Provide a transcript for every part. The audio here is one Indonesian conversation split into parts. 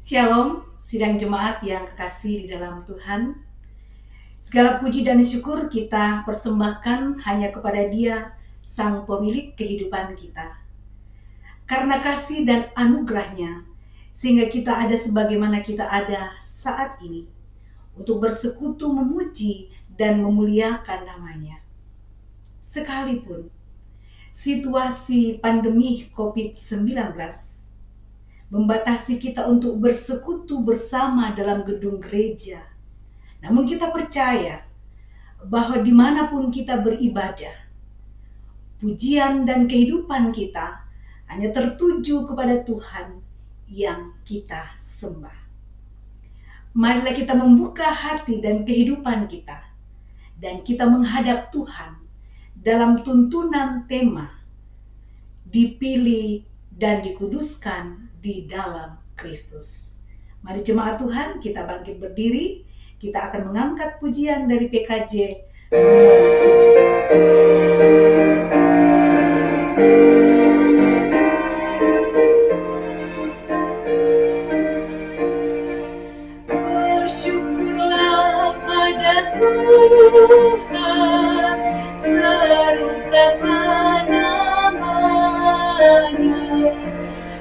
Shalom, sidang jemaat yang kekasih di dalam Tuhan. Segala puji dan syukur kita persembahkan hanya kepada Dia, Sang Pemilik kehidupan kita. Karena kasih dan anugerahnya, sehingga kita ada sebagaimana kita ada saat ini, untuk bersekutu memuji dan memuliakan namanya. Sekalipun situasi pandemi COVID-19 membatasi kita untuk bersekutu bersama dalam gedung gereja. Namun kita percaya bahwa dimanapun kita beribadah, pujian dan kehidupan kita hanya tertuju kepada Tuhan yang kita sembah. Marilah kita membuka hati dan kehidupan kita, dan kita menghadap Tuhan dalam tuntunan tema dipilih dan dikuduskan di dalam Kristus. Mari jemaat Tuhan, kita bangkit berdiri. Kita akan mengangkat pujian dari PKJ Bersyukurlah pada Tuhan, serukanlah namanya.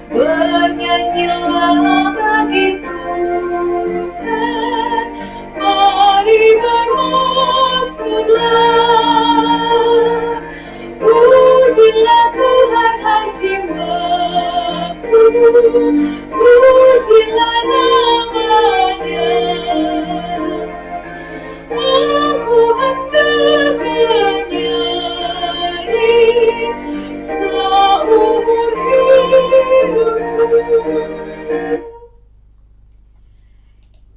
Bernyanyilah bagi Tuhan, mari bermasmurlah. Pujilah Tuhan, hai jiwaku, pujilah namanya. Aku hendak bernyanyi seumur hidupku.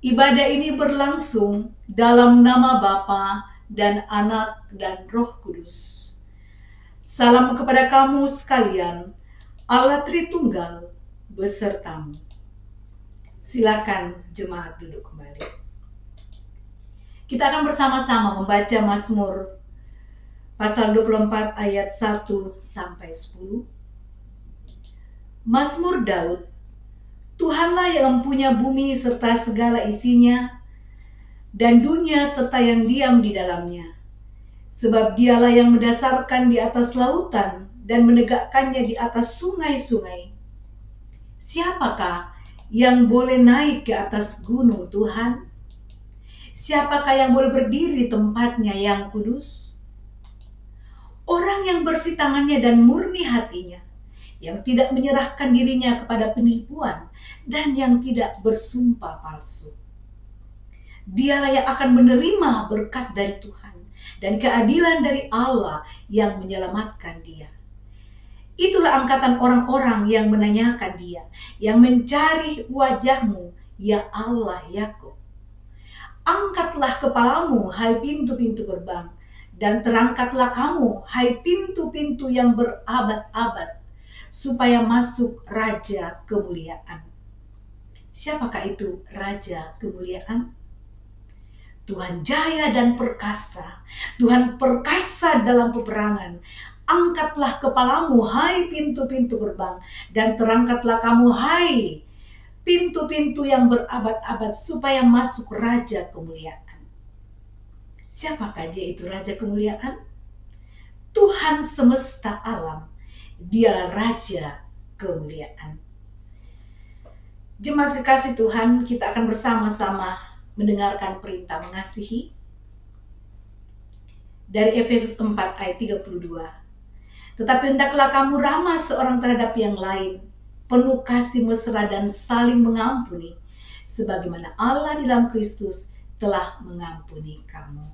Ibadah ini berlangsung dalam nama Bapa dan Anak dan Roh Kudus. Salam kepada kamu sekalian, Allah Tritunggal besertamu. Silakan jemaat duduk kembali. Kita akan bersama-sama membaca Mazmur pasal 24 ayat 1 sampai 10. Mazmur Daud. Tuhanlah yang mempunyai bumi serta segala isinya, dan dunia serta yang diam di dalamnya. Sebab dialah yang mendasarkan di atas lautan dan menegakkannya di atas sungai-sungai. Siapakah yang boleh naik ke atas gunung Tuhan? Siapakah yang boleh berdiri di tempatnya yang kudus? Orang yang bersih tangannya dan murni hatinya, yang tidak menyerahkan dirinya kepada penipuan dan yang tidak bersumpah palsu. Dialah yang akan menerima berkat dari Tuhan dan keadilan dari Allah yang menyelamatkan dia. Itulah angkatan orang-orang yang menanyakan dia, yang mencari wajahmu, ya Allah Yakub. Angkatlah kepalamu, hai pintu-pintu gerbang, dan terangkatlah kamu, hai pintu-pintu yang berabad-abad, supaya masuk Raja Kemuliaan. Siapakah itu Raja Kemuliaan? Tuhan jaya dan perkasa, Tuhan perkasa dalam peperangan. Angkatlah kepalamu, hai pintu-pintu gerbang, dan terangkatlah kamu, hai pintu-pintu yang berabad-abad, supaya masuk Raja Kemuliaan. Siapakah dia itu Raja Kemuliaan? Tuhan semesta alam, dialah Raja Kemuliaan. Jemaat kekasih Tuhan, kita akan bersama-sama mendengarkan perintah mengasihi dari Efesus 4 ayat 32. Tetapi hendaklah kamu ramah seorang terhadap yang lain, penuh kasih mesra dan saling mengampuni, sebagaimana Allah di dalam Kristus telah mengampuni kamu.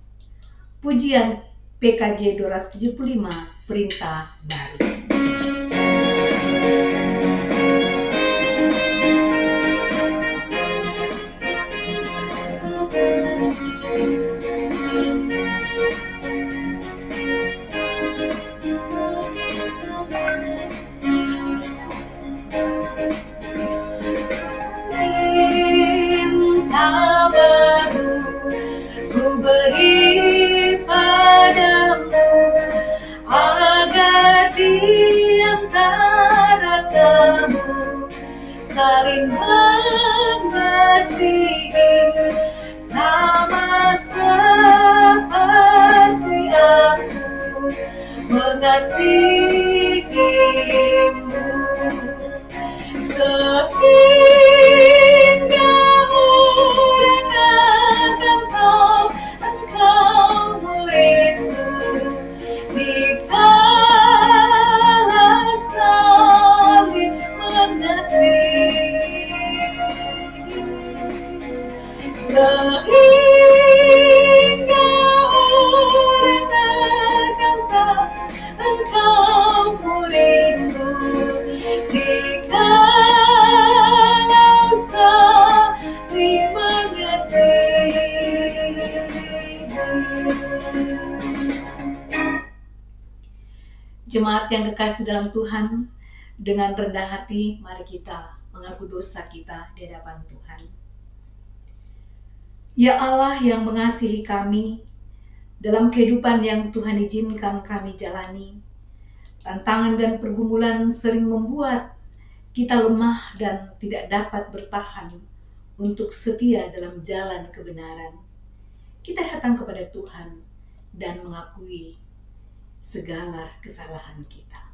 Pujian PKJ 275, perintah baru. Saling mengasihi sama seperti aku mengasihimu, sehingga orang akan tahu engkau muridku, jikalau saling mengasihi, sehingga orang akan tahu engkau muridku, jikalau saling mengasihi. Jemaat yang kekasih dalam Tuhan, dengan rendah hati mari kita mengaku dosa kita di hadapan Tuhan. Ya Allah yang mengasihi kami, dalam kehidupan yang Tuhan izinkan kami jalani, tantangan dan pergumulan sering membuat kita lemah dan tidak dapat bertahan untuk setia dalam jalan kebenaran. Kita datang kepada Tuhan dan mengakui segala kesalahan kita.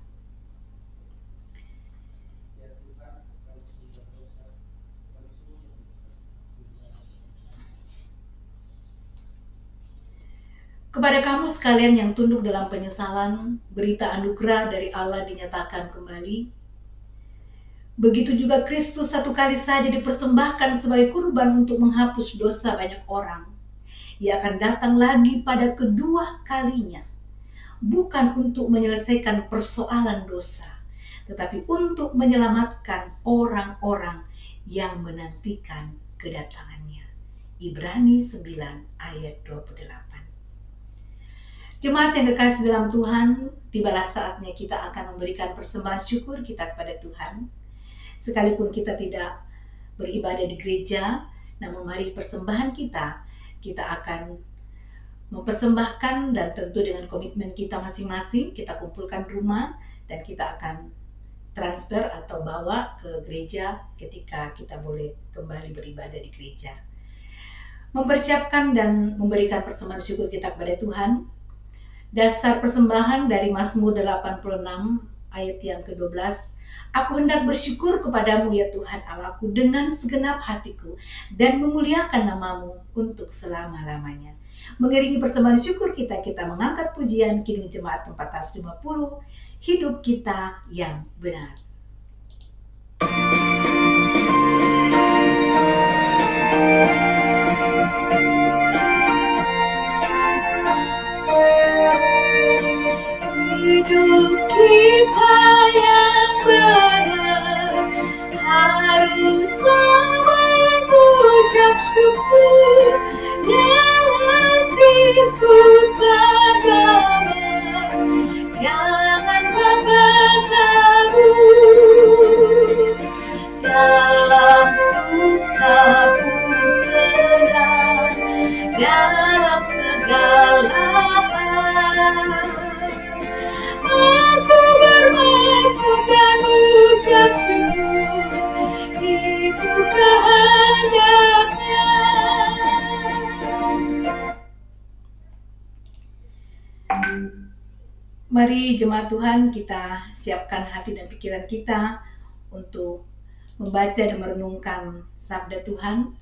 Kepada kamu sekalian yang tunduk dalam penyesalan, berita anugerah dari Allah dinyatakan kembali. Begitu juga Kristus satu kali saja dipersembahkan sebagai kurban untuk menghapus dosa banyak orang. Ia akan datang lagi pada kedua kalinya, bukan untuk menyelesaikan persoalan dosa, tetapi untuk menyelamatkan orang-orang yang menantikan kedatangannya. Ibrani 9 ayat 28. Jemaat yang kekasih dalam Tuhan, tibalah saatnya kita akan memberikan persembahan syukur kita kepada Tuhan. Sekalipun kita tidak beribadah di gereja, namun mari persembahan kita akan mempersembahkan, dan tentu dengan komitmen kita masing-masing, kita kumpulkan rumah dan kita akan transfer atau bawa ke gereja ketika kita boleh kembali beribadah di gereja. Mempersiapkan dan memberikan persembahan syukur kita kepada Tuhan. Dasar persembahan dari Mazmur 86 ayat yang ke-12. Aku hendak bersyukur kepadamu ya Tuhan Allahku dengan segenap hatiku dan memuliakan namamu untuk selama-lamanya. Mengiringi persembahan syukur kita mengangkat pujian Kidung Jemaat 450, hidup kita yang benar. Hidup kita yang benar haruslah mengucap syukur dalam Kristus berdamai. Janganlah berkabut, dalam susah pun senang, dalam segala hal. Aku bermasmur dan ucap syukur, itu kehendaknya. Mari jemaat Tuhan, kita siapkan hati dan pikiran kita untuk membaca dan merenungkan sabda Tuhan.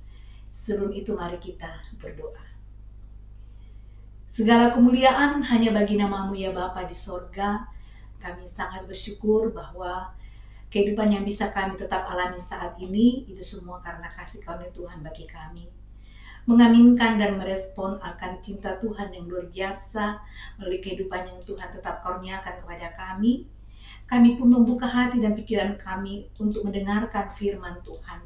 Sebelum itu mari kita berdoa. Segala kemuliaan hanya bagi namamu ya Bapa di sorga. Kami sangat bersyukur bahwa kehidupan yang bisa kami tetap alami saat ini, itu semua karena kasih karunia Tuhan bagi kami. Mengaminkan dan merespon akan cinta Tuhan yang luar biasa melalui kehidupan yang Tuhan tetap karuniakan kepada kami. Kami pun membuka hati dan pikiran kami untuk mendengarkan firman Tuhan.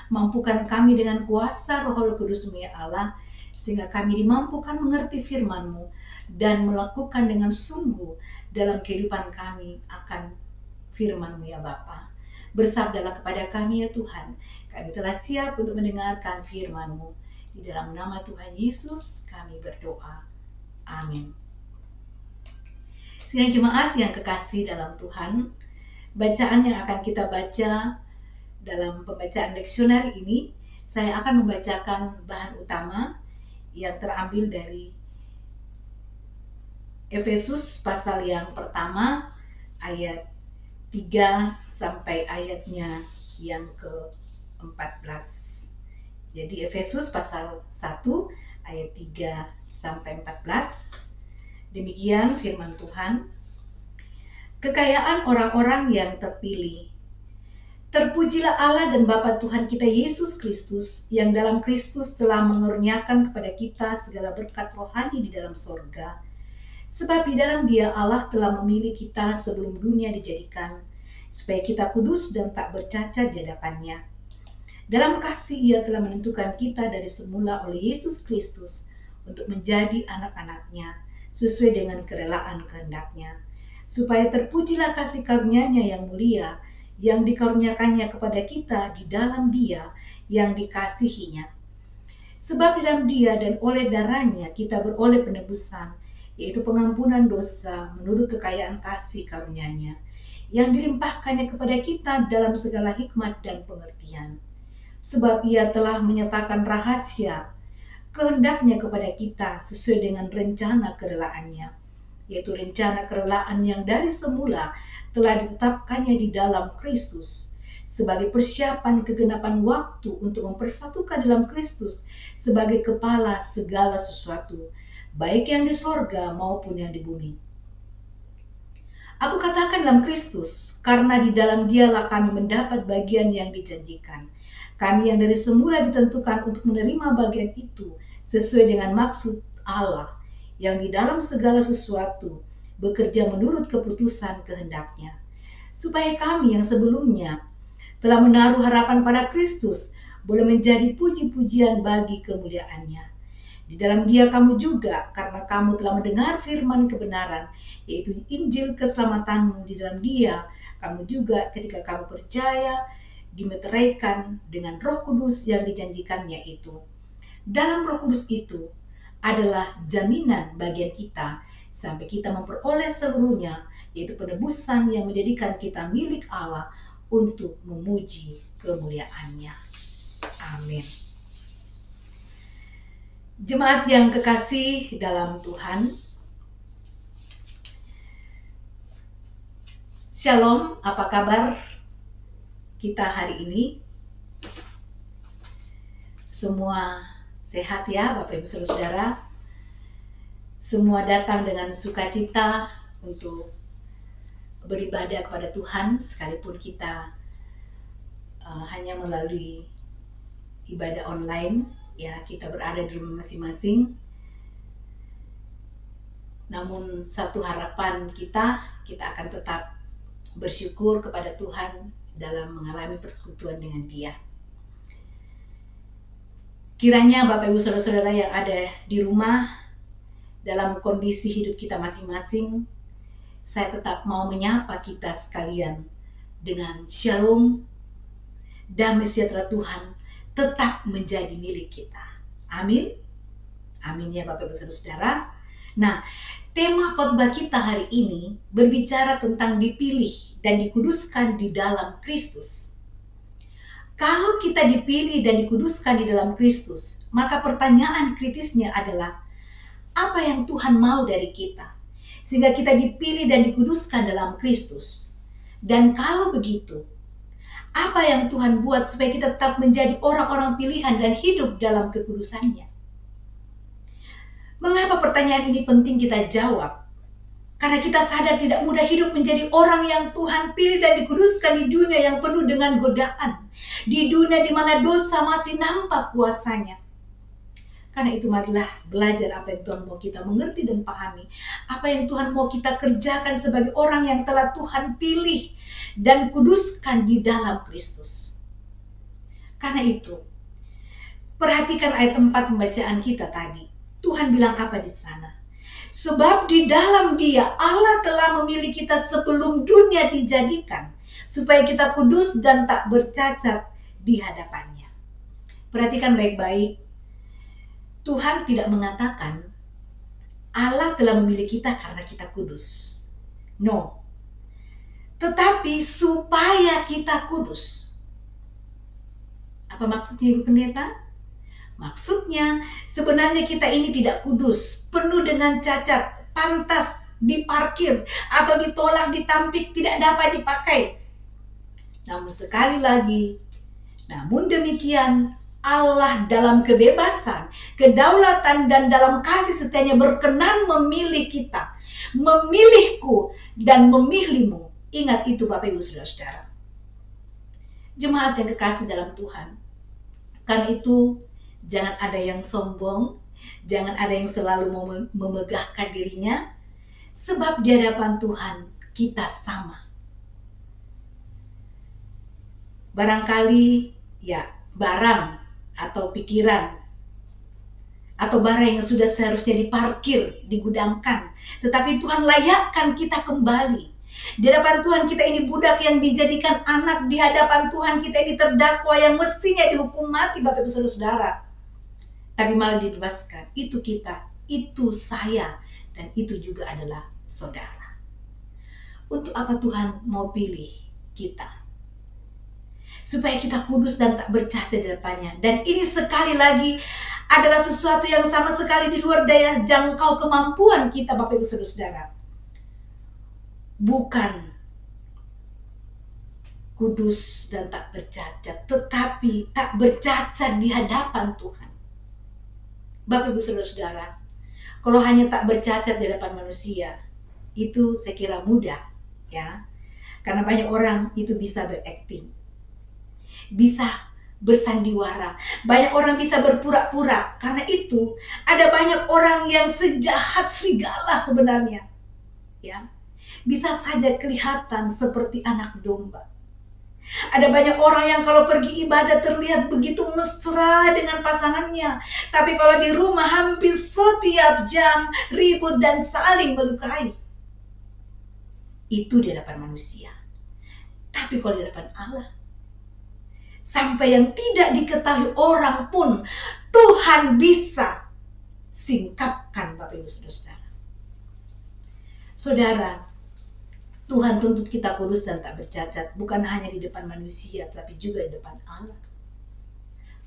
Mampukan kami dengan kuasa Roh Kudus-Mu ya Allah, sehingga kami dimampukan mengerti firman-Mu dan melakukan dengan sungguh dalam kehidupan kami akan firman-Mu ya Bapa. Bersabdalah kepada kami ya Tuhan, kami telah siap untuk mendengarkan firman-Mu. Di dalam nama Tuhan Yesus kami berdoa. Amin. Sidang jemaat yang kekasih dalam Tuhan, bacaan yang akan kita baca dalam pembacaan leksioner ini Saya akan membacakan bahan utama yang terambil dari Efesus pasal yang pertama ayat 3 sampai ayatnya yang ke-14. Jadi Efesus pasal 1 ayat 3 sampai 14. Demikian firman Tuhan. Kekayaan orang-orang yang terpilih. Terpujilah Allah dan Bapa Tuhan kita Yesus Kristus, yang dalam Kristus telah mengurniakan kepada kita segala berkat rohani di dalam sorga. Sebab di dalam Dia Allah telah memilih kita sebelum dunia dijadikan, supaya kita kudus dan tak bercacat di hadapan-Nya. Dalam kasih Ia telah menentukan kita dari semula oleh Yesus Kristus untuk menjadi anak-anak-Nya, sesuai dengan kerelaan kehendak-Nya, supaya terpujilah kasih karunia-Nya yang mulia, yang dikaruniakannya kepada kita di dalam Dia yang dikasihinya. Sebab di dalam Dia dan oleh darahnya kita beroleh penebusan, yaitu pengampunan dosa menurut kekayaan kasih karunia-Nya, yang dilimpahkannya kepada kita dalam segala hikmat dan pengertian. Sebab Ia telah menyatakan rahasia kehendak-Nya kepada kita sesuai dengan rencana kerelaannya, yaitu rencana kerelaan yang dari semula telah ditetapkannya di dalam Kristus sebagai persiapan kegenapan waktu untuk mempersatukan dalam Kristus sebagai kepala segala sesuatu, baik yang di sorga maupun yang di bumi. Aku katakan dalam Kristus, karena di dalam Dialah kami mendapat bagian yang dijanjikan. Kami yang dari semula ditentukan untuk menerima bagian itu sesuai dengan maksud Allah, yang di dalam segala sesuatu bekerja menurut keputusan kehendak-Nya, supaya kami yang sebelumnya telah menaruh harapan pada Kristus boleh menjadi puji-pujian bagi kemuliaan-Nya. Di dalam Dia kamu juga, karena kamu telah mendengar firman kebenaran, yaitu Injil keselamatanmu, di dalam Dia kamu juga ketika kamu percaya dimeteraikan dengan Roh Kudus yang dijanjikannya itu. Dalam Roh Kudus itu adalah jaminan bagian kita sampai kita memperoleh seluruhnya, yaitu penebusan yang menjadikan kita milik Allah untuk memuji kemuliaan-Nya. Amin. Jemaat yang kekasih dalam Tuhan, Shalom, apa kabar kita hari ini? Semua sehat ya Bapak Ibu Saudara? Semua datang dengan sukacita untuk beribadah kepada Tuhan, sekalipun kita hanya melalui ibadah online, ya kita berada di rumah masing-masing. Namun satu harapan kita akan tetap bersyukur kepada Tuhan dalam mengalami persekutuan dengan Dia. Kiranya Bapak Ibu Saudara-saudara yang ada di rumah, dalam kondisi hidup kita masing-masing, saya tetap mau menyapa kita sekalian dengan shalom, damai sejahtera Tuhan tetap menjadi milik kita. Amin. Amin ya Bapak Ibu Saudara. Nah, tema khotbah kita hari ini berbicara tentang dipilih dan dikuduskan di dalam Kristus. Kalau kita dipilih dan dikuduskan di dalam Kristus, maka pertanyaan kritisnya adalah, apa yang Tuhan mau dari kita sehingga kita dipilih dan dikuduskan dalam Kristus? Dan kalau begitu, apa yang Tuhan buat supaya kita tetap menjadi orang-orang pilihan dan hidup dalam kekudusan-Nya? Mengapa pertanyaan ini penting kita jawab? Karena kita sadar tidak mudah hidup menjadi orang yang Tuhan pilih dan dikuduskan di dunia yang penuh dengan godaan, di dunia di mana dosa masih nampak kuasanya. Karena itu marilah belajar apa yang Tuhan mau kita mengerti dan pahami. Apa yang Tuhan mau kita kerjakan sebagai orang yang telah Tuhan pilih dan kuduskan di dalam Kristus. Karena itu, perhatikan ayat 4 pembacaan kita tadi. Tuhan bilang apa di sana? Sebab di dalam Dia Allah telah memilih kita sebelum dunia dijadikan, supaya kita kudus dan tak bercacat di hadapan-Nya. Perhatikan baik-baik. Tuhan tidak mengatakan Allah telah memilih kita karena kita kudus. No. Tetapi supaya kita kudus. Apa maksudnya Ibu Pendeta? Maksudnya sebenarnya kita ini tidak kudus, penuh dengan cacat, pantas diparkir atau ditolak, ditampik, tidak dapat dipakai. Namun demikian Allah dalam kebebasan, kedaulatan dan dalam kasih setianya berkenan memilih kita, memilihku dan memilihmu. Ingat itu Bapak Ibu Saudara-saudara. Jemaat yang kekasih dalam Tuhan. Karena itu jangan ada yang sombong, jangan ada yang selalu memegahkan dirinya, sebab di hadapan Tuhan kita sama. Barangkali ya barang atau pikiran atau barang yang sudah seharusnya diparkir, digudangkan, tetapi Tuhan layakkan kita kembali. Di hadapan Tuhan kita ini budak yang dijadikan anak, di hadapan Tuhan kita ini terdakwa yang mestinya dihukum mati Bapak Ibu Saudara. Tapi malah dibebaskan. Itu kita, itu saya, dan itu juga adalah saudara. Untuk apa Tuhan mau pilih kita? Supaya kita kudus dan tak bercacat di depannya. Dan ini sekali lagi adalah sesuatu yang sama sekali di luar daya jangkau kemampuan kita Bapak Ibu Saudara. Bukan kudus dan tak bercacat, tetapi tak bercacat di hadapan Tuhan. Bapak Ibu Saudara, kalau hanya tak bercacat di hadapan manusia, itu saya kira mudah, ya. Karena banyak orang itu bisa berakting, bisa bersandiwara, banyak orang bisa berpura-pura. Karena itu ada banyak orang yang sejahat serigala sebenarnya, ya. Bisa saja kelihatan seperti anak domba. Ada banyak orang yang kalau pergi ibadah terlihat begitu mesra dengan pasangannya, tapi kalau di rumah hampir setiap jam ribut dan saling melukai. Itu di hadapan manusia. Tapi kalau di hadapan Allah, sampai yang tidak diketahui orang pun Tuhan bisa singkapkan Bapak Ibu Saudara. Saudara, Tuhan tuntut kita kudus dan tak bercacat, bukan hanya di depan manusia, tapi juga di depan Allah.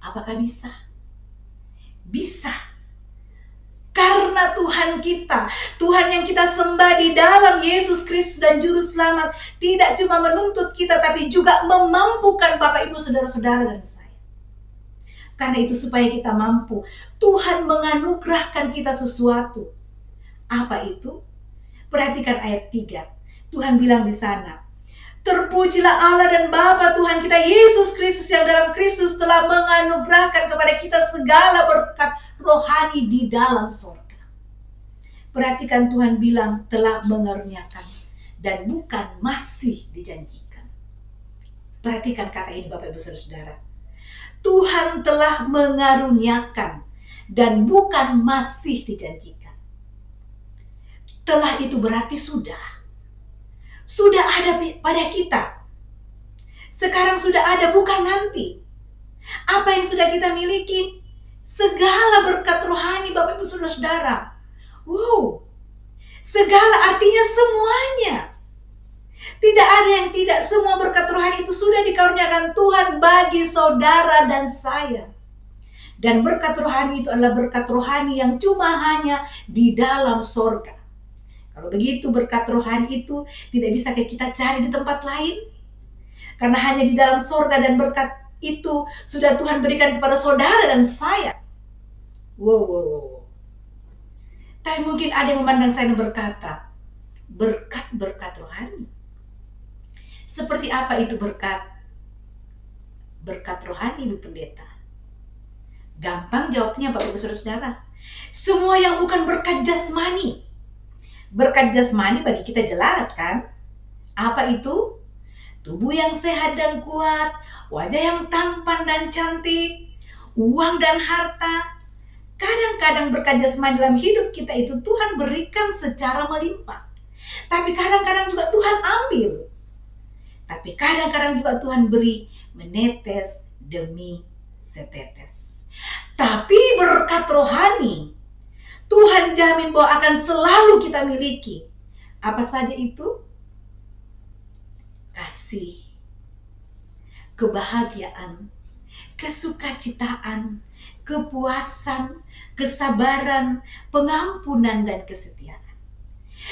Apakah bisa? Bisa. Karena Tuhan kita, Tuhan yang kita sembah di dalam Yesus Kristus dan Juru Selamat, tidak cuma menuntut kita, tapi juga memampukan Bapak Ibu Saudara-saudara dan saya. Karena itu supaya kita mampu, Tuhan menganugerahkan kita sesuatu. Apa itu? Perhatikan ayat 3. Tuhan bilang di sana, terpujilah Allah dan Bapa Tuhan kita Yesus Kristus yang dalam Kristus telah menganugerahkan kepada kita segala berkat rohani di dalam surga. Perhatikan Tuhan bilang telah mengaruniakan dan bukan masih dijanjikan. Perhatikan kata ini Bapak Ibu Saudara. Tuhan telah mengaruniakan dan bukan masih dijanjikan. Telah itu berarti sudah ada pada kita. Sekarang sudah ada, bukan nanti. Apa yang sudah kita miliki? Segala berkat rohani Bapak Ibu Saudara. Wow. Segala artinya semuanya. Tidak ada yang tidak, semua berkat rohani itu sudah dikaruniakan Tuhan bagi saudara dan saya. Dan berkat rohani itu adalah berkat rohani yang cuma hanya di dalam sorga. Kalau begitu berkat rohani itu tidak bisa kita cari di tempat lain. Karena hanya di dalam sorga dan berkat itu sudah Tuhan berikan kepada saudara dan saya. Wow. Tapi mungkin ada yang memandang saya dan berkata, berkat rohani. Seperti apa itu berkat rohani Ibu Pendeta? Gampang jawabnya Bapak Ibu Saudara. Semua yang bukan berkat jasmani. Berkat jasmani bagi kita jelas kan? Apa itu? Tubuh yang sehat dan kuat, wajah yang tampan dan cantik, uang dan harta. Kadang-kadang berkat jasmani dalam hidup kita itu Tuhan berikan secara melimpah. Tapi kadang-kadang juga Tuhan ambil. Tapi kadang-kadang juga Tuhan beri menetes demi setetes. Tapi berkat rohani Tuhan jamin bahwa akan selalu kita miliki. Apa saja itu? Kasih, kebahagiaan, kesukacitaan, kepuasan, kesabaran, pengampunan, dan kesetiaan.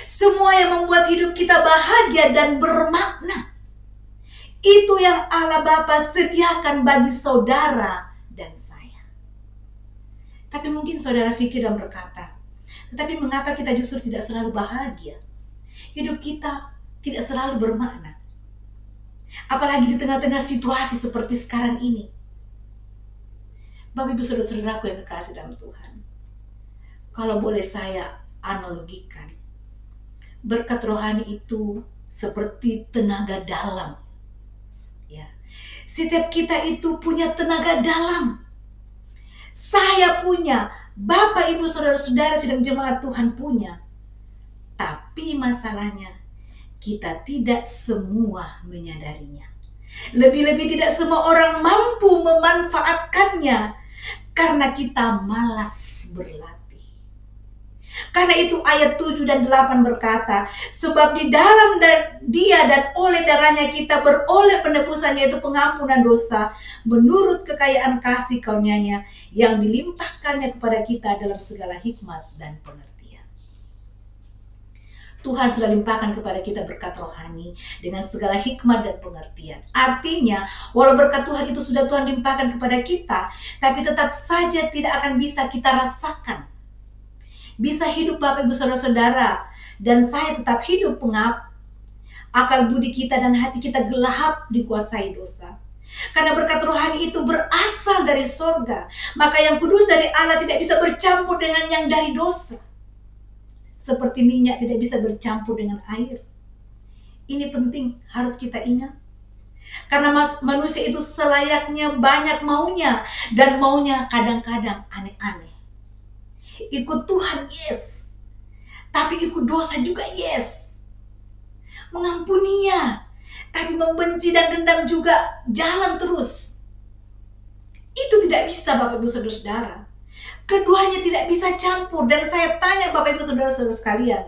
Semua yang membuat hidup kita bahagia dan bermakna. Itu yang Allah Bapa sediakan bagi saudara dan saya. Tapi mungkin saudara pikir dan berkata, tetapi mengapa kita justru tidak selalu bahagia? Hidup kita tidak selalu bermakna. Apalagi di tengah-tengah situasi seperti sekarang ini. Bapak Ibu saudara-saudaraku yang kekasih dalam Tuhan. Kalau boleh saya analogikan, berkat rohani itu seperti tenaga dalam. Ya. Setiap kita itu punya tenaga dalam. Saya punya, Bapak Ibu saudara-saudara sidang jemaat Tuhan punya. Tapi masalahnya, kita tidak semua menyadarinya. Lebih-lebih tidak semua orang mampu memanfaatkannya karena kita malas berlatih. Karena itu ayat 7 dan 8 berkata, sebab di dalam Dia dan oleh darahnya kita beroleh penebusan, yaitu pengampunan dosa, menurut kekayaan kasih karunia-Nya yang dilimpahkannya kepada kita dalam segala hikmat dan pengertian. Tuhan sudah limpahkan kepada kita berkat rohani dengan segala hikmat dan pengertian. Artinya, walau berkat Tuhan itu sudah Tuhan limpahkan kepada kita, tapi tetap saja tidak akan bisa kita rasakan. Bisa hidup Bapak Ibu saudara-saudara, dan saya tetap hidup pengap. Akal budi kita dan hati kita gelap dikuasai dosa. Karena berkat rohani itu berasal dari sorga, maka yang kudus dari Allah tidak bisa bercampur dengan yang dari dosa. Seperti minyak tidak bisa bercampur dengan air. Ini penting, harus kita ingat. Karena manusia itu selayaknya banyak maunya, dan maunya kadang-kadang aneh-aneh. Ikut Tuhan, yes. Tapi ikut dosa juga, yes. Mengampuni ya, tapi membenci dan dendam juga jalan terus. Itu tidak bisa Bapak Ibu saudara-saudara. Keduanya tidak bisa campur. Dan saya tanya Bapak Ibu saudara-saudara sekalian,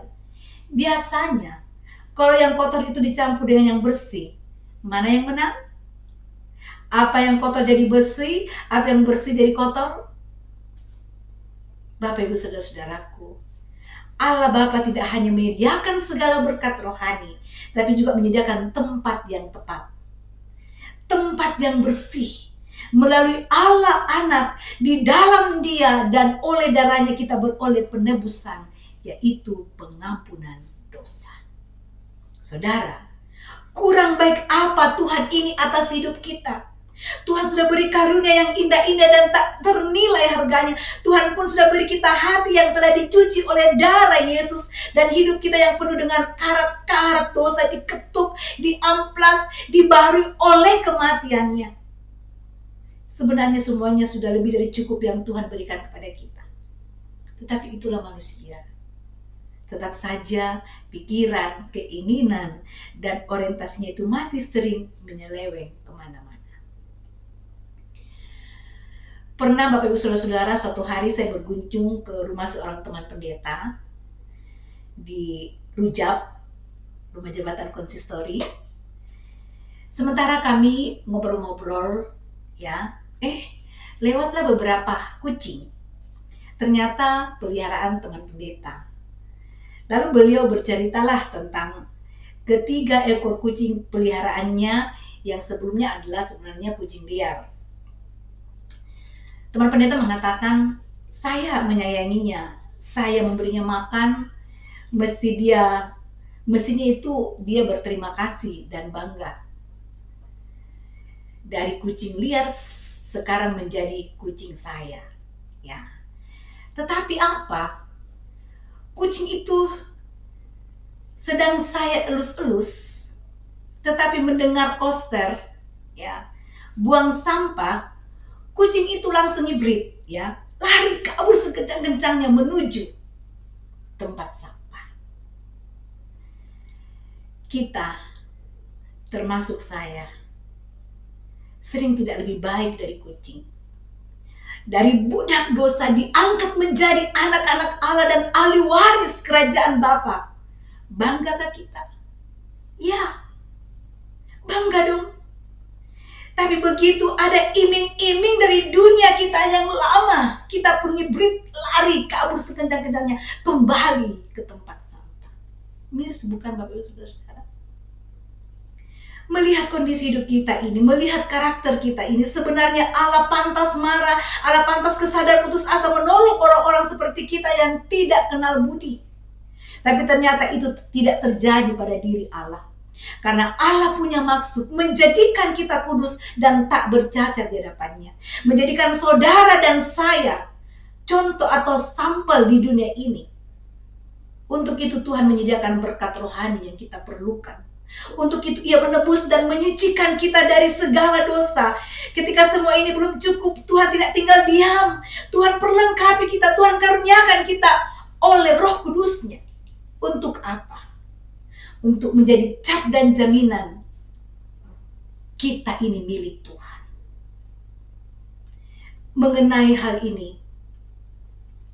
biasanya kalau yang kotor itu dicampur dengan yang bersih, mana yang menang? Apa yang kotor jadi bersih atau yang bersih jadi kotor? Bapak Ibu saudara-saudaraku, Allah Bapa tidak hanya menyediakan segala berkat rohani, tapi juga menyediakan tempat yang tepat, tempat yang bersih. Melalui Allah Anak, di dalam Dia dan oleh darahnya kita beroleh penebusan, yaitu pengampunan dosa. Saudara, kurang baik apa Tuhan ini atas hidup kita? Tuhan sudah beri karunia yang indah-indah dan tak ternilai harganya. Tuhan pun sudah beri kita hati yang telah dicuci oleh darah Yesus, dan hidup kita yang penuh dengan karat-karat dosa diketuk, diamplas, dibaharui oleh kematiannya. Sebenarnya semuanya sudah lebih dari cukup yang Tuhan berikan kepada kita. Tetapi itulah manusia. Tetap saja pikiran, keinginan, dan orientasinya itu masih sering menyeleweng kemana-mana. Pernah Bapak Ibu saudara-saudara, suatu hari saya berkunjung ke rumah seorang teman pendeta di Rujab, rumah jabatan konsistori. Sementara kami ngobrol-ngobrol, ya, lewatlah beberapa kucing. Ternyata peliharaan teman pendeta. Lalu beliau berceritalah tentang ketiga ekor kucing peliharaannya yang sebelumnya adalah sebenarnya kucing liar. Teman pendeta mengatakan, saya menyayanginya, saya memberinya makan, mestinya itu dia berterima kasih dan bangga. Dari kucing liar sekarang menjadi kucing saya, ya. Tetapi apa? Kucing itu sedang saya elus-elus, tetapi mendengar koster, ya, buang sampah, kucing itu langsung hibrid, ya, lari kabur sekencang-kencangnya menuju tempat sampah. Kita, termasuk saya, sering tidak lebih baik dari kucing. Dari budak dosa diangkat menjadi anak-anak Allah dan ahli waris kerajaan Bapa. Banggakah kita? Ya, bangga dong. Tapi begitu ada iming-iming dari dunia kita yang lama, kita pun nyebrit, lari, kabur sekencang-kencangnya, kembali ke tempat sampah. Miris bukan Bapak Ibu Saudara-saudara? Melihat kondisi hidup kita ini, melihat karakter kita ini, sebenarnya Allah pantas marah, Allah pantas kesadar putus asa menolong orang-orang seperti kita yang tidak kenal budi. Tapi ternyata itu tidak terjadi pada diri Allah. Karena Allah punya maksud menjadikan kita kudus dan tak bercacat di hadapannya. Menjadikan saudara dan saya contoh atau sampel di dunia ini. Untuk itu Tuhan menyediakan berkat rohani yang kita perlukan. Untuk itu Ia menebus dan menyucikan kita dari segala dosa. Ketika semua ini belum cukup, Tuhan tidak tinggal diam. Tuhan perlengkapi kita, Tuhan karuniakan kita oleh Roh Kudus-Nya. Untuk apa? Untuk menjadi cap dan jaminan kita ini milik Tuhan. Mengenai hal ini,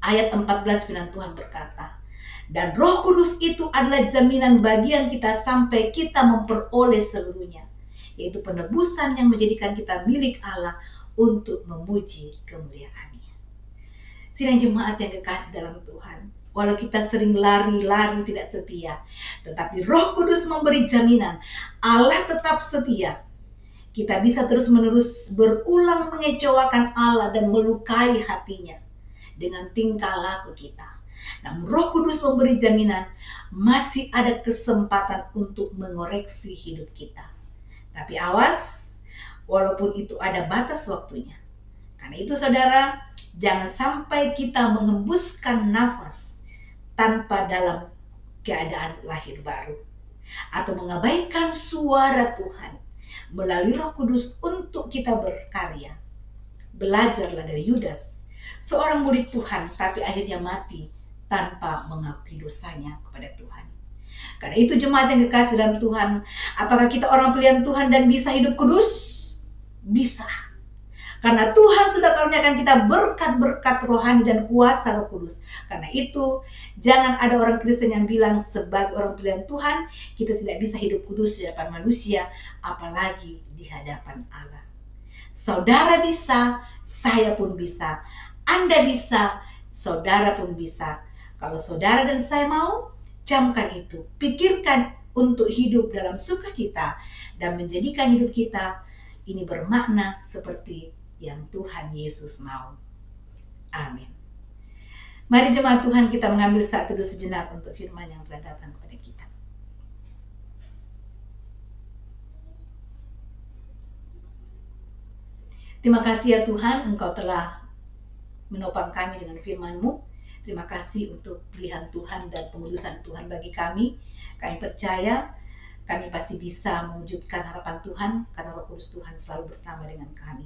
ayat 14 firman Tuhan berkata, dan Roh Kudus itu adalah jaminan bagian kita sampai kita memperoleh seluruhnya, yaitu penebusan yang menjadikan kita milik Allah untuk memuji kemuliaan-Nya. Sidang jemaat yang kekasih dalam Tuhan, walau kita sering lari-lari tidak setia, tetapi Roh Kudus memberi jaminan Allah tetap setia. Kita bisa terus-menerus berulang mengecewakan Allah dan melukai hatinya dengan tingkah laku kita. Namun Roh Kudus memberi jaminan masih ada kesempatan untuk mengoreksi hidup kita. Tapi awas, walaupun itu ada batas waktunya. Karena itu saudara, jangan sampai kita mengembuskan nafas tanpa dalam keadaan lahir baru. Atau mengabaikan suara Tuhan melalui Roh Kudus untuk kita berkarya. Belajarlah dari Yudas, seorang murid Tuhan tapi akhirnya mati tanpa mengakui dosanya kepada Tuhan. Karena itu jemaat yang kekasih dalam Tuhan, apakah kita orang pilihan Tuhan dan bisa hidup kudus? Bisa. Karena Tuhan sudah karuniakan kita berkat-berkat rohani dan kuasa Roh Kudus. Karena itu, jangan ada orang Kristen yang bilang sebagai orang pilihan Tuhan, kita tidak bisa hidup kudus di hadapan manusia, apalagi di hadapan Allah. Saudara bisa, saya pun bisa. Anda bisa, saudara pun bisa. Kalau saudara dan saya mau, camkan itu. Pikirkan untuk hidup dalam sukacita dan menjadikan hidup kita ini bermakna seperti yang Tuhan Yesus mau. Amin. Mari jemaat Tuhan, kita mengambil saat teduh sejenak untuk firman yang telah datang kepada kita. Terima kasih ya Tuhan, Engkau telah menopang kami dengan firman-Mu. Terima kasih untuk pilihan Tuhan dan pengudusan Tuhan bagi kami. Kami percaya kami pasti bisa mewujudkan harapan Tuhan karena Roh Kudus Tuhan selalu bersama dengan kami.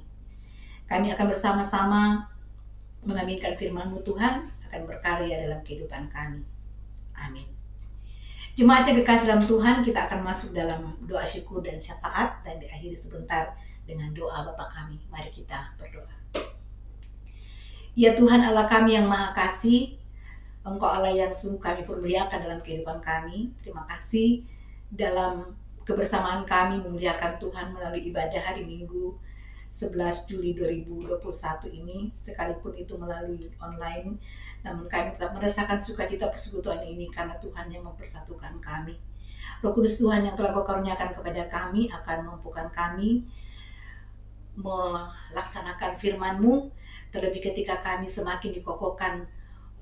Kami akan bersama-sama mengaminkan firman-Mu Tuhan, akan berkarya dalam kehidupan kami. Amin. Jemaat yang kekasih dalam Tuhan, kita akan masuk dalam doa syukur dan syafaat dan diakhiri sebentar dengan doa Bapa kami. Mari kita berdoa. Ya Tuhan Allah kami yang Maha Kasih, Engkau Allah yang sungguh kami permuliakan dalam kehidupan kami. Terima kasih dalam kebersamaan kami memuliakan Tuhan melalui ibadah hari Minggu 11 Juli 2021 ini, sekalipun itu melalui online, namun kami tetap merasakan sukacita persekutuan ini karena Tuhan yang mempersatukan kami. Roh Kudus Tuhan yang telah Kau karuniakan kepada kami akan mampukan kami melaksanakan firman-Mu, terlebih ketika kami semakin dikokohkan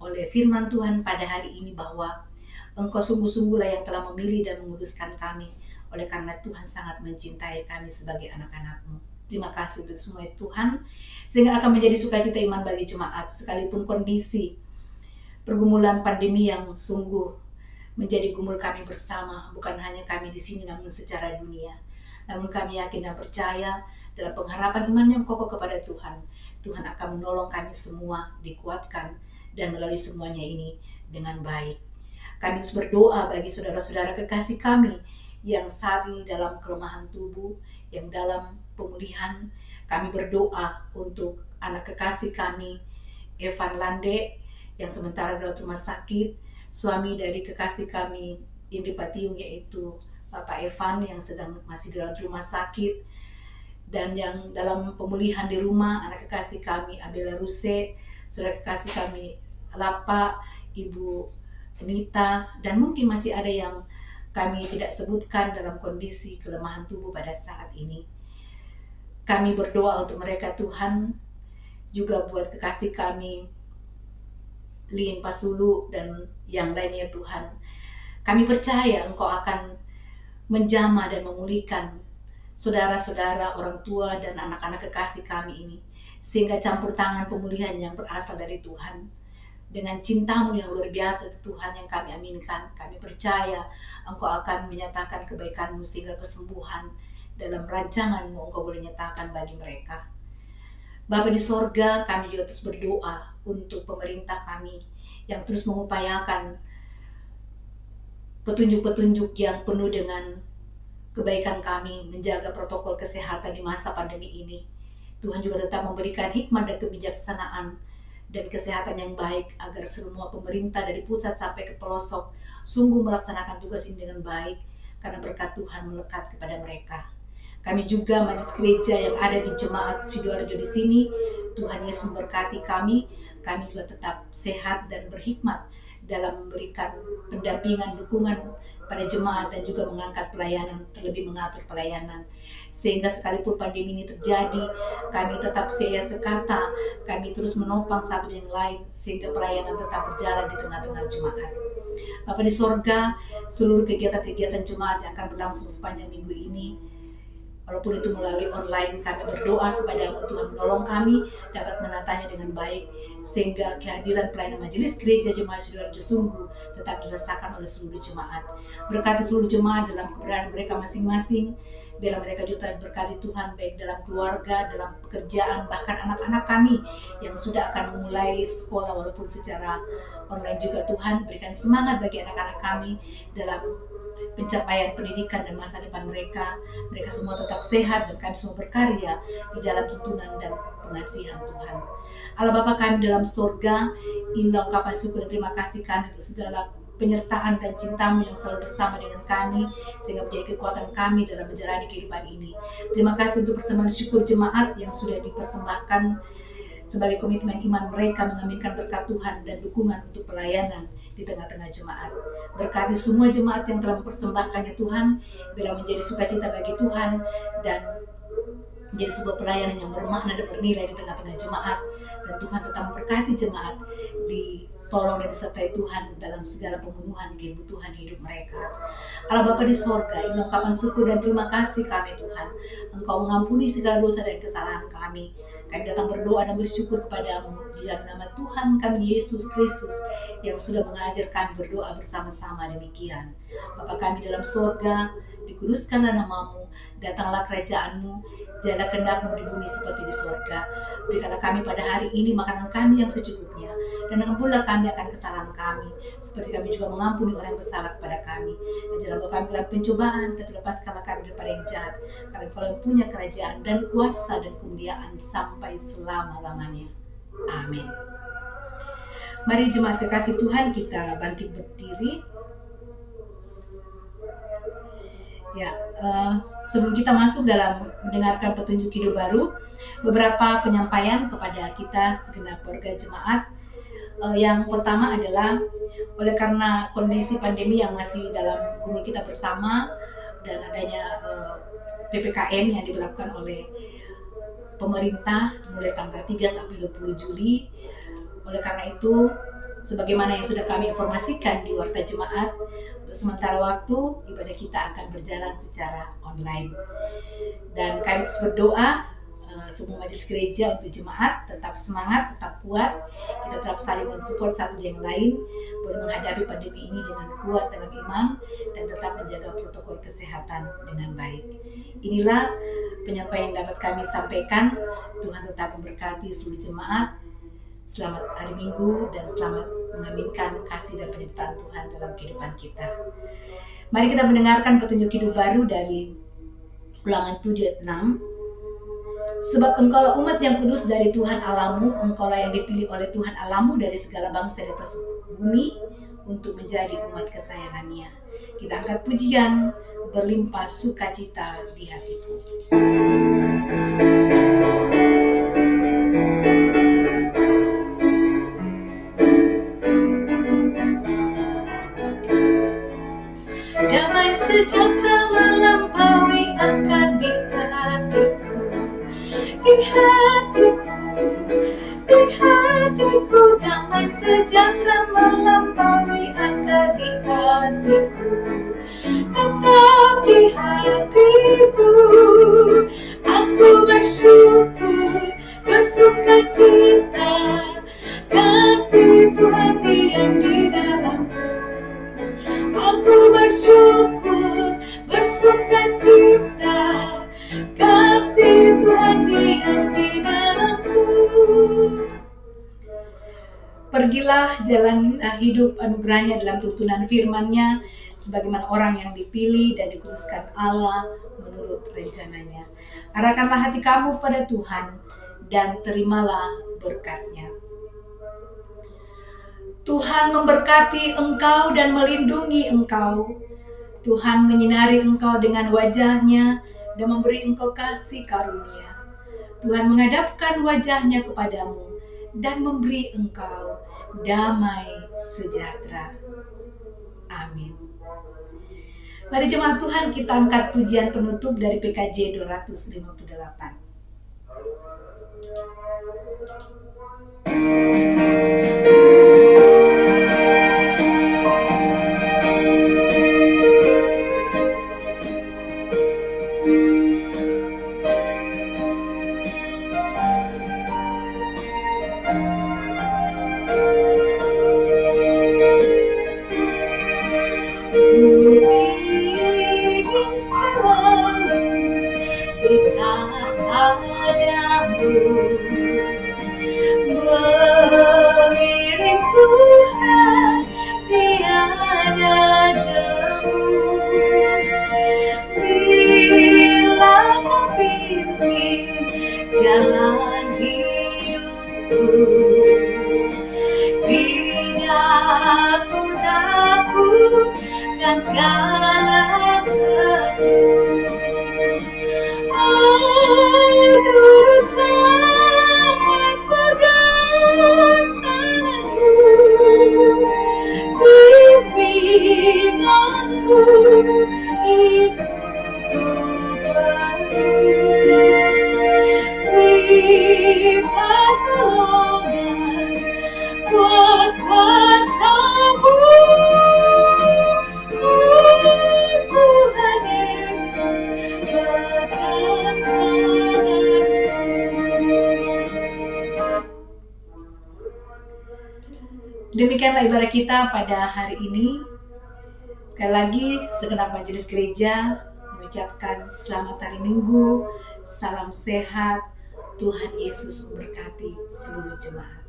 oleh firman Tuhan pada hari ini bahwa Engkau sungguh-sungguhlah yang telah memilih dan menguduskan kami, oleh karena Tuhan sangat mencintai kami sebagai anak-anak-Mu. Terima kasih untuk semua Tuhan, sehingga akan menjadi sukacita iman bagi jemaat, sekalipun kondisi pergumulan pandemi yang sungguh menjadi gumul kami bersama, bukan hanya kami di sini namun secara dunia. Namun kami yakin dan percaya dalam pengharapan iman yang kokoh kepada Tuhan, Tuhan akan menolong kami semua dikuatkan dan melalui semuanya ini dengan baik. Kami harus berdoa bagi saudara-saudara kekasih kami yang saat ini dalam kelemahan tubuh, yang dalam pemulihan. Kami berdoa untuk anak kekasih kami, Evan Lande, yang sementara dalam rumah sakit, suami dari kekasih kami, Indri Patiung, yaitu Bapak Evan yang sedang masih dalam rumah sakit. dan yang dalam pemulihan di rumah, anak kekasih kami Abela Ruse, saudara kekasih kami Lapa, Ibu Nita, dan mungkin masih ada yang kami tidak sebutkan dalam kondisi kelemahan tubuh pada saat ini. Kami berdoa untuk mereka Tuhan, juga buat kekasih kami Lin Pasulu dan yang lainnya Tuhan. Kami percaya Engkau akan menjamah dan memulihkan saudara-saudara, orang tua, dan anak-anak kekasih kami ini, sehingga campur tangan pemulihan yang berasal dari Tuhan. Dengan cintamu yang luar biasa Tuhan yang kami aminkan, kami percaya Engkau akan menyatakan kebaikanmu sehingga kesembuhan dalam rancanganmu Engkau boleh nyatakan bagi mereka. Bapa di sorga, kami juga terus berdoa untuk pemerintah kami yang terus mengupayakan petunjuk-petunjuk yang penuh dengan kebaikan kami, menjaga protokol kesehatan di masa pandemi ini. Tuhan juga tetap memberikan hikmat dan kebijaksanaan dan kesehatan yang baik agar semua pemerintah dari pusat sampai ke pelosok sungguh melaksanakan tugas ini dengan baik, karena berkat Tuhan melekat kepada mereka. Kami juga majelis gereja yang ada di Jemaat Sidoarjo di sini, Tuhan Yesus memberkati kami. Kami juga tetap sehat dan berhikmat dalam memberikan pendampingan, dukungan pada jemaat dan juga mengangkat pelayanan, terlebih mengatur pelayanan. Sehingga sekalipun pandemi ini terjadi, kami tetap seia sekata, kami terus menopang satu yang lain sehingga pelayanan tetap berjalan di tengah-tengah jemaat. Bapa di sorga, seluruh kegiatan-kegiatan jemaat yang akan berlangsung sepanjang minggu ini, walaupun itu melalui online, kami berdoa kepadamu Tuhan, menolong kami dapat menatanya dengan baik, sehingga kehadiran pelayanan majelis gereja Jemaat Sidoarjo sungguh tetap dirasakan oleh seluruh jemaat. Berkati seluruh jemaat dalam keberadaan mereka masing-masing, biarlah mereka juga berkati Tuhan baik dalam keluarga, dalam pekerjaan, bahkan anak-anak kami yang sudah akan memulai sekolah walaupun secara online juga. Tuhan, berikan semangat bagi anak-anak kami dalam pencapaian pendidikan dan masa depan mereka. Mereka semua tetap sehat dan kami semua berkarya di dalam tuntunan dan pengasihan Tuhan. Allah Bapa kami dalam surga, inilah ungkapan syukur dan terima kasih kami untuk segala penyertaan dan cintamu yang selalu bersama dengan kami, sehingga menjadi kekuatan kami dalam menjalani kehidupan ini. Terima kasih untuk persembahan syukur jemaat yang sudah dipersembahkan sebagai komitmen iman mereka mengaminkan berkat Tuhan dan dukungan untuk pelayanan di tengah-tengah jemaat. Berkati semua jemaat yang telah mempersembahkannya Tuhan, bila menjadi sukacita bagi Tuhan dan menjadi sebuah pelayanan yang bermakna dan bernilai di tengah-tengah jemaat. Dan Tuhan tetap memberkati jemaat, ditolong dan disertai Tuhan dalam segala pemenuhan kebutuhan hidup mereka. Allah Bapa di sorga, ini ungkapan syukur dan terima kasih kami Tuhan. Engkau mengampuni segala dosa dan kesalahan kami. Kami datang berdoa dan bersyukur kepadamu di dalam nama Tuhan kami Yesus Kristus yang sudah mengajar kami berdoa bersama-sama demikian. Bapa kami dalam sorga, dikuduskanlah namamu, datanglah kerajaanmu, jadilah kehendak-Mu di bumi seperti di sorga. Berikanlah kami pada hari ini makanan kami yang secukupnya, dan ampunilah kami akan kesalahan kami, seperti kami juga mengampuni orang yang bersalah kepada kami. Dan jangan bawa kami dalam pencobaan, tapi lepaskanlah kami daripada yang jahat, karena Engkau yang punya kerajaan dan kuasa dan kemuliaan sampai selama-lamanya. Amin. Mari jemaat kekasih Tuhan, kita bangkit berdiri. Ya, sebelum kita masuk dalam mendengarkan petunjuk hidup baru, beberapa penyampaian kepada kita segenap warga jemaat. Yang pertama adalah oleh karena kondisi pandemi yang masih dalam gumul kita bersama dan adanya PPKM yang diberlakukan oleh pemerintah mulai tanggal 3 sampai 20 Juli. Oleh karena itu, sebagaimana yang sudah kami informasikan di Warta Jemaat, untuk sementara waktu ibadah kita akan berjalan secara online. Dan kami terus berdoa semua majelis gereja untuk jemaat tetap semangat, tetap kuat, kita tetap saling mensupport satu yang lain, boleh menghadapi pandemi ini dengan kuat dalam iman dan tetap menjaga protokol kesehatan dengan baik. Inilah penyampaian yang dapat kami sampaikan. Tuhan tetap memberkati seluruh jemaat. Selamat hari Minggu dan selamat mengaminkan kasih dan penyertaan Tuhan dalam kehidupan kita. Mari kita mendengarkan petunjuk hidup baru dari Ulangan 7 ayat 6. Sebab engkaulah umat yang kudus dari Tuhan Allahmu, engkaulah yang dipilih oleh Tuhan Allahmu dari segala bangsa di atas bumi untuk menjadi umat kesayangannya. Kita angkat pujian, berlimpah sukacita di hatiku. Damai sejahtera melampaui akal di hatiku, di hatiku, di hatiku. Damai sejahtera melampaui akal di hatiku, tetap di hatiku. Aku bersyukur, bersukacita, kasih Tuhan diam di dalamku. Aku bersyukur, bersukacita, kasih Tuhan diam di dalamku. Pergilah, jalanilah hidup anugerahnya dalam tuntunan firman-Nya, sebagaimana orang yang dipilih dan dikuduskan Allah menurut rencananya. Arahkanlah hati kamu pada Tuhan dan terimalah berkat-Nya. Tuhan memberkati engkau dan melindungi engkau. Tuhan menyinari engkau dengan wajah-Nya dan memberi engkau kasih karunia. Tuhan menghadapkan wajah-Nya kepadamu dan memberi engkau damai sejahtera. Amin. Mari jemaat Tuhan, kita angkat pujian penutup dari PKJ 258. Mengiring Tuhan tiada jemu, bila Kau pimpin jalan hidupku, tidak ku takutkan segala sesuatu. Juru selamat pegang tanganku, bimbinganku itu Tuhan. Beri pertolongan buat kuasa-Mu, Tuhan Yesus berkata. Demikianlah ibadah kita pada hari ini. Sekali lagi, segenap majelis gereja mengucapkan selamat hari Minggu, salam sehat, Tuhan Yesus memberkati seluruh jemaat.